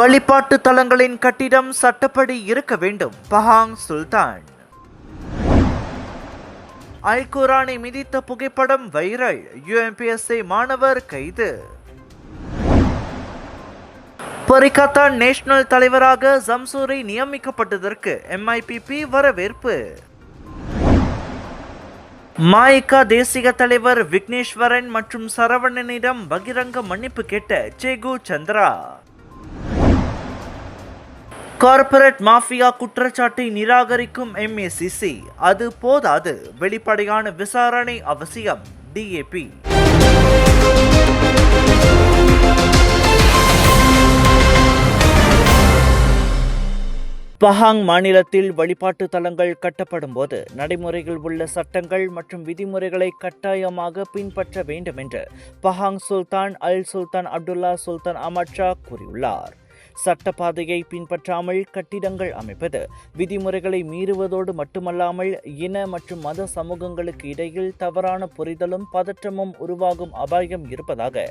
வழிபாட்டு தலங்களின் கட்டிடம் சட்டப்படி இருக்க வேண்டும். பஹாங் சுல்தான். அல் குரானை மிதித்த புகைப்படம் வைரல். UMPSC மாணவர் கைது. பரிகத்தான் நேஷனல் தலைவராக ஜம்சூரி நியமிக்கப்பட்டதற்கு MIPP வரவேற்பு. மாயிகா தேசிய தலைவர் விக்னேஸ்வரன் மற்றும் சரவணனிடம் பகிரங்க மன்னிப்பு கேட்ட சேகு சந்திரா. கார்ப்பரேட் மாஃபியா குற்றச்சாட்டை நிராகரிக்கும் MACC. அது போதாது, வெளிப்படையான விசாரணை அவசியம். DAP. பஹாங் மாநிலத்தில் வழிபாட்டு தலங்கள் கட்டப்படும் போது நடைமுறையில் உள்ள சட்டங்கள் மற்றும் விதிமுறைகளை கட்டாயமாக பின்பற்ற வேண்டும் என்று பஹாங் சுல்தான் அல் சுல்தான் அப்துல்லா சுல்தான் அஹ்மத் ஷா கூறியுள்ளார். சட்டப்பாதையை பின்பற்றாமல் கட்டிடங்கள் அமைப்பது விதிமுறைகளை மீறுவதோடு மட்டுமல்லாமல் இன மற்றும் மத சமூகங்களுக்கு இடையில் தவறான புரிதலும் பதற்றமும் உருவாகும் அபாயம் இருப்பதாக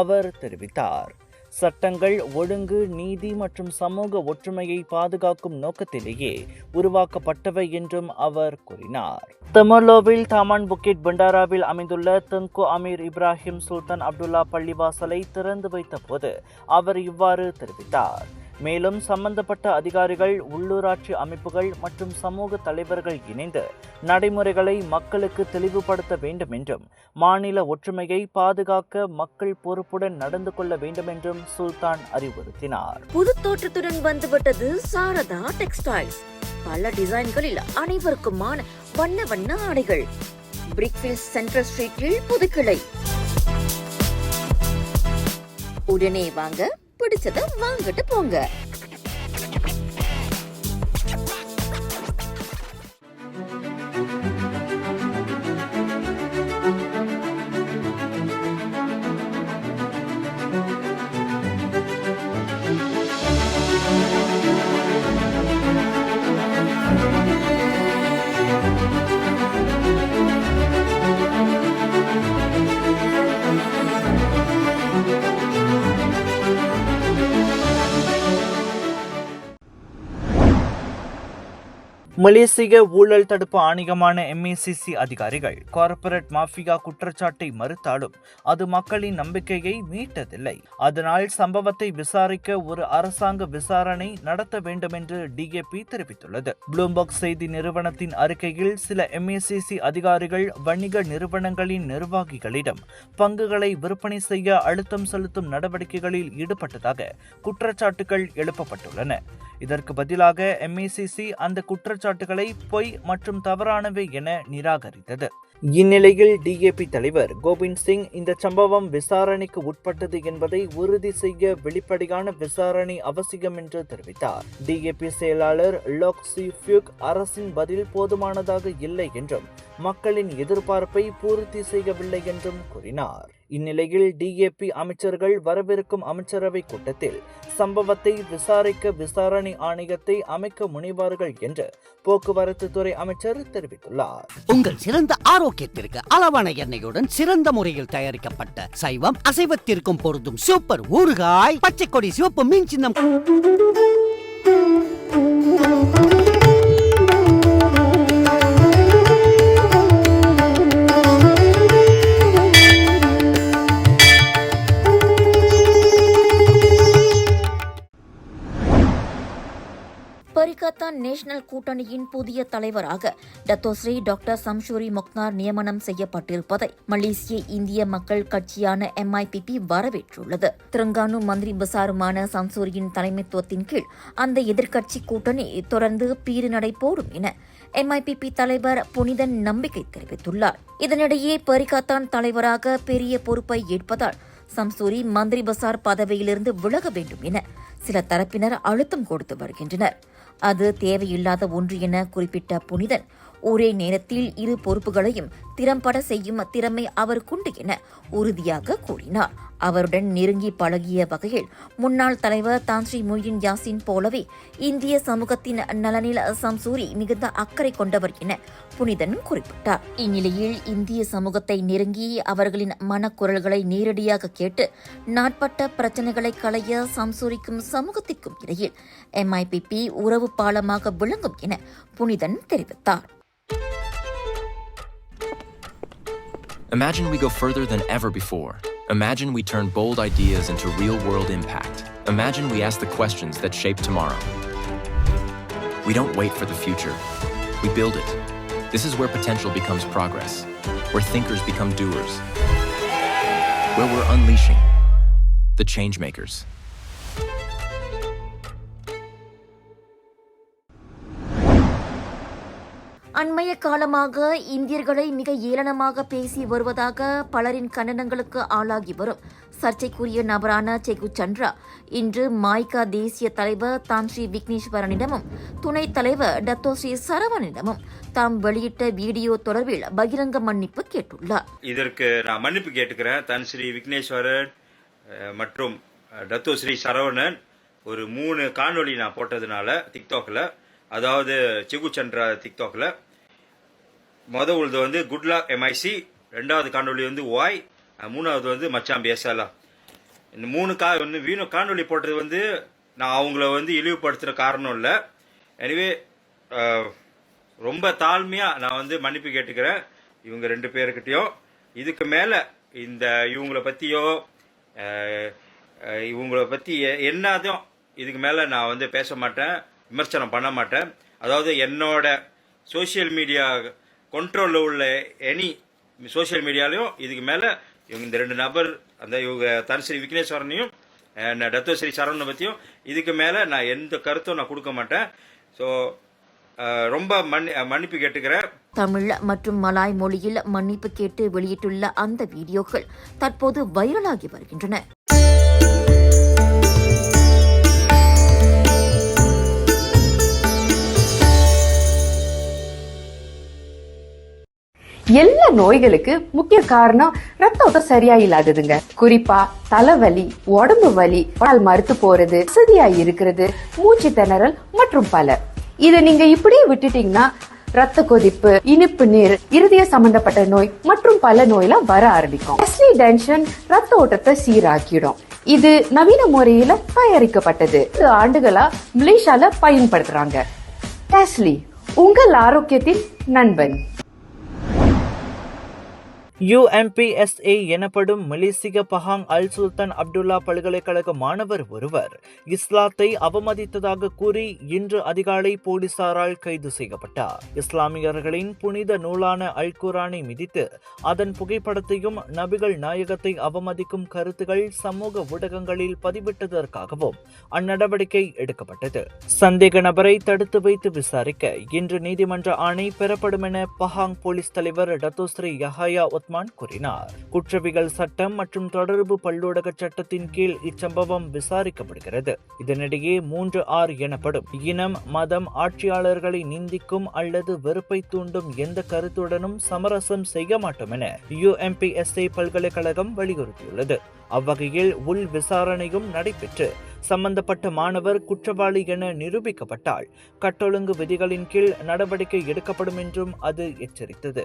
அவர் தெரிவித்தார். சட்டங்கள் ஒழுங்கு, நீதி மற்றும் சமூக ஒற்றுமையை பாதுகாக்கும் நோக்கத்திலேயே உருவாக்கப்பட்டவை என்றும் அவர் கூறினார். தெமர்லோவில் தாமான் புக்கிட் பண்டாராவில் அமைந்துள்ள தங்கு அமீர் இப்ராஹிம் சுல்தான் அப்துல்லா பள்ளிவாசலை திறந்து வைத்த போது அவர் இவ்வாறு தெரிவித்தார். மேலும் சம்பந்தப்பட்ட அதிகாரிகள், உள்ளூராட்சி அமைப்புகள் மற்றும் சமூக தலைவர்கள் இணைந்து நடைமுறைகளை மக்களுக்கு தெளிவுபடுத்த வேண்டும் என்றும் மாநில ஒற்றுமையை பாதுகாக்க மக்கள் பொறுப்புடன் நடந்து கொள்ள வேண்டும் என்றும் சுல்தான் அறிவுறுத்தினார். புது தோற்றத்துடன் வந்துவிட்டது சாரதா டெக்ஸ்டைல்ஸ். பல டிசைன்களில் அனைவருக்குமான வண்ண வண்ண ஆடைகள். பிரிக்ஃபீல்ட் சென்ட்ரல் ஸ்ட்ரீட்டில் புதுக்கிளை. உடனே வாங்க, பிடிச்சத வாங்கிட்டு போங்க. மலேசிய ஊழல் தடுப்பு ஆணையமான MACC அதிகாரிகள் கார்ப்பரேட் மாஃபியா குற்றச்சாட்டை மறுத்தாலும் அது மக்களின் நம்பிக்கையை மீட்டதில்லை. அதனால் சம்பவத்தை விசாரிக்க ஒரு அரசாங்க விசாரணை நடத்த வேண்டும் என்று DAP தெரிவித்துள்ளது. ப்ளூம்பர்க் செய்தி நிறுவனத்தின் அறிக்கையில் சில MACC அதிகாரிகள் வணிக நிறுவனங்களின் நிர்வாகிகளிடம் பங்குகளை விற்பனை செய்ய அழுத்தம் செலுத்தும் நடவடிக்கைகளில் ஈடுபட்டதாக குற்றச்சாட்டுகள் எழுப்பப்பட்டுள்ளன. இதற்கு பதிலாக MACC அந்த குற்றச்சாட்டுகளை பொய் மற்றும் தவறானவை என நிராகரித்தது. இந்நிலையில் DAP தலைவர் கோபிந்த் சிங் இந்த சம்பவம் விசாரணைக்கு உட்பட்டது என்பதை உறுதி செய்ய வெளிப்படையான விசாரணை அவசியம் என்று தெரிவித்தார். DAP செயலாளர் லோக் சி ஃபியூக் அரசின் பதில் போதுமானதாக இல்லை என்றும் மக்களின் எதிர்பார்ப்பை பூர்த்தி செய்யவில்லை என்றும் கூறினார். இந்நிலையில் DAP அமைச்சர்கள் வரவிருக்கும் அமைச்சரவை கூட்டத்தில் சம்பவத்தை விசாரிக்க விசாரணை ஆணையத்தை அமைக்க முனைவார்கள் என்று போக்குவரத்து துறை அமைச்சர் தெரிவித்துள்ளார். உங்கள் சிறந்த ஆரோக்கியத்திற்கு அளவான எண்ணெயுடன் சிறந்த முறையில் தயாரிக்கப்பட்ட சைவம் அசைவத்திற்கும் பொருந்தும் சூப்பர் ஊறுகாய் பச்சை கொடி சிவப்பு மீன் சின்னம். பரிகத்தான் நேஷனல் கூட்டணியின் புதிய தலைவராக டத்தோஸ்ரீ டாக்டர் சம்ஷூரி மொக்னார் நியமனம் செய்யப்பட்டிருப்பதை மலேசிய இந்திய மக்கள் கட்சியான MIPP வரவேற்றுள்ளது. திரங்கானு மந்திரி பசாருமான சம்சூரியின் தலைமைத்துவத்தின் கீழ் அந்த எதிர்க்கட்சி கூட்டணி தொடர்ந்து பீறுநடை போடும் என MIPP தலைவர் புனிதன் நம்பிக்கை தெரிவித்துள்ளார். இதனிடையே பரிகத்தான் தலைவராக பெரிய பொறுப்பை ஏற்பதால் சம்சூரி மந்திரி பசார் பதவியிலிருந்து விலக வேண்டும் என சில தரப்பினர் அழுத்தம் கொடுத்து வருகின்றனர். அது தேவையில்லாத ஒன்று என குறிப்பிட்ட புனிதன், ஒரே நேரத்தில் இரு பொறுப்புகளையும் திறம்பட செய்யும் திறமை அவருக்குண்டு என உறுதியாக கூறினார். அவருடன் நெருங்கி பழகிய வகையில் முன்னாள் தலைவர் தான்ஸ்ரீ மொய்தீன் யாசின் போலவே இந்திய சமூகத்தின் நலனில் சம்சூரி மிகுந்த அக்கறை கொண்டவர் என புனிதன் குறிப்பிட்டார். இந்நிலையில் இந்திய சமூகத்தை நெருங்கி அவர்களின் மனக்குரல்களை நேரடியாக கேட்டு நாட்பட்ட பிரச்சனைகளை களைய சம்சூரிக்கும் சமூகத்திற்கும் இடையில் MIPP உறவு பாலமாக விளங்கும் என புனிதன் தெரிவித்தார். Imagine we go further than ever before. Imagine we turn bold ideas into real-world impact. Imagine we ask the questions that shape tomorrow. We don't wait for the future. We build it. This is where potential becomes progress, where thinkers become doers, where we're unleashing the change makers. அண்மைய காலமாக இந்தியர்களை மிக ஏளனமாக பேசி வருவதாக பலரின் கண்டனங்களுக்கு ஆளாகி வரும் சர்ச்சைக்குரிய நபரான செகு சந்திரா இன்று மாய்கா தேசிய தலைவர் தான்ஸ்ரீ விக்னேஸ்வரனிடமும் துணைத் தலைவர் டத்தோஸ்ரீ சரவணனிடமும் தாம் வெளியிட்ட வீடியோ தொடர்பில் பகிரங்க மன்னிப்பு கேட்டுள்ளார். இதற்கு நான் மன்னிப்பு கேட்டுக்கிறேன். தான்ஸ்ரீ விக்னேஸ்வரன் மற்றும் டத்தோஸ்ரீ சரவணன் ஒரு 3 காணொளி நான் போட்டதுனால டிக்டாக்ல, அதாவது செகு சந்திரா டிக்டாக்ல முதல் குட் லக் MIC, 2வது காணொளி ஒய், 3வது மச்சான் பேசலாம். இந்த 3 காணொளி போட்டது நான் அவங்கள இழிவுபடுத்துகிற காரணம் இல்லை. எனவே ரொம்ப தாழ்மையாக நான் மன்னிப்பு கேட்டுக்கிறேன் இவங்க 2 பேருக்கிட்டையும். இதுக்கு மேலே இவங்கள பற்றியோ இவங்கள பற்றி என்னதும் இதுக்கு மேலே நான் பேச மாட்டேன், விமர்சனம் பண்ண மாட்டேன். அதாவது என்னோட சோசியல் மீடியா கண்ட்ரோலில் உள்ள எனி சோசியல் மீடியாலையும் இதுக்கு மேலே இவங்க இந்த 2 நபர் இவங்க தான்ஸ்ரீ விக்னேஸ்வரனையும் டத்தோஸ்ரீ சரவணனை பற்றியும் இதுக்கு மேலே நான் எந்த கருத்தும் நான் கொடுக்க மாட்டேன். ஸோ ரொம்ப மன்னிப்பு கேட்டுக்கிறேன். தமிழ் மற்றும் மலாய் மொழியில் மன்னிப்பு கேட்டு வெளியிட்டுள்ள அந்த வீடியோக்கள் தற்போது வைரலாகி வருகின்றன. எல்லா நோய்களுக்கு முக்கிய காரணம் ரத்த ஓட்டம் சரியா இல்லாததுங்க. குறிப்பா தலைவலி, உடம்பு வலி, கால் மறுத்து போறது, வசதியா இருக்கிறது, மூச்சு திணறல் மற்றும் பல. இதை நீங்க இப்படியே விட்டுட்டீங்கன்னா ரத்த கொதிப்பு, இனிப்பு நீர், இருதய சம்பந்தப்பட்ட நோய் மற்றும் பல நோயெல்லாம் வர ஆரம்பிக்கும். டென்ஷன் ரத்த ஓட்டத்தை சீராக்கிடும். இது நவீன முறையில தயாரிக்கப்பட்டது. 2 ஆண்டுகளா மலேசியால பயன்படுத்துறாங்க. டெஸ்லி, உங்கள் ஆரோக்கியத்தின் நண்பன். UMPSA எனப்படும் மலேசிய பஹாங் அல் சுல்தான் அப்துல்லா பல்கலைக்கழக மாணவர் ஒருவர் இஸ்லாத்தை அவமதித்ததாக கூறி இன்று அதிகாலை போலீசாரால் கைது செய்யப்பட்டார். இஸ்லாமியர்களின் புனித நூலான அல் குரானை மிதித்து அதன் புகைப்படத்தையும் நபிகள் நாயகத்தை அவமதிக்கும் கருத்துகள் சமூக ஊடகங்களில் பதிவிட்டதற்காகவும் அந்நடவடிக்கை எடுக்கப்பட்டது. சந்தேக நபரை தடுத்து வைத்து விசாரிக்க இன்று நீதிமன்ற ஆணை பெறப்படும் என பஹாங் போலீஸ் தலைவர் டத்தோஸ்ரீ யஹயா கூறினார். குற்றவியல் சட்டம் மற்றும் தொடர்பு பல்லூடக சட்டத்தின் கீழ் இச்சம்பவம் விசாரிக்கப்படுகிறது. இதனிடையே 3R எனப்படும் இனம், மதம், ஆட்சியாளர்களை நிந்திக்கும் அல்லது வெறுப்பை தூண்டும் எந்த கருத்துடனும் சமரசம் செய்ய மாட்டோம் என UMPSA பல்கலைக்கழகம் வலியுறுத்தியுள்ளது. அவ்வகையில் உள் விசாரணையும் நடைபெற்று சம்பந்தப்பட்ட மாணவர் குற்றவாளி என நிரூபிக்கப்பட்டால் கட்டொழுங்கு விதிகளின் கீழ் நடவடிக்கை எடுக்கப்படும் என்றும் அது எச்சரித்தது.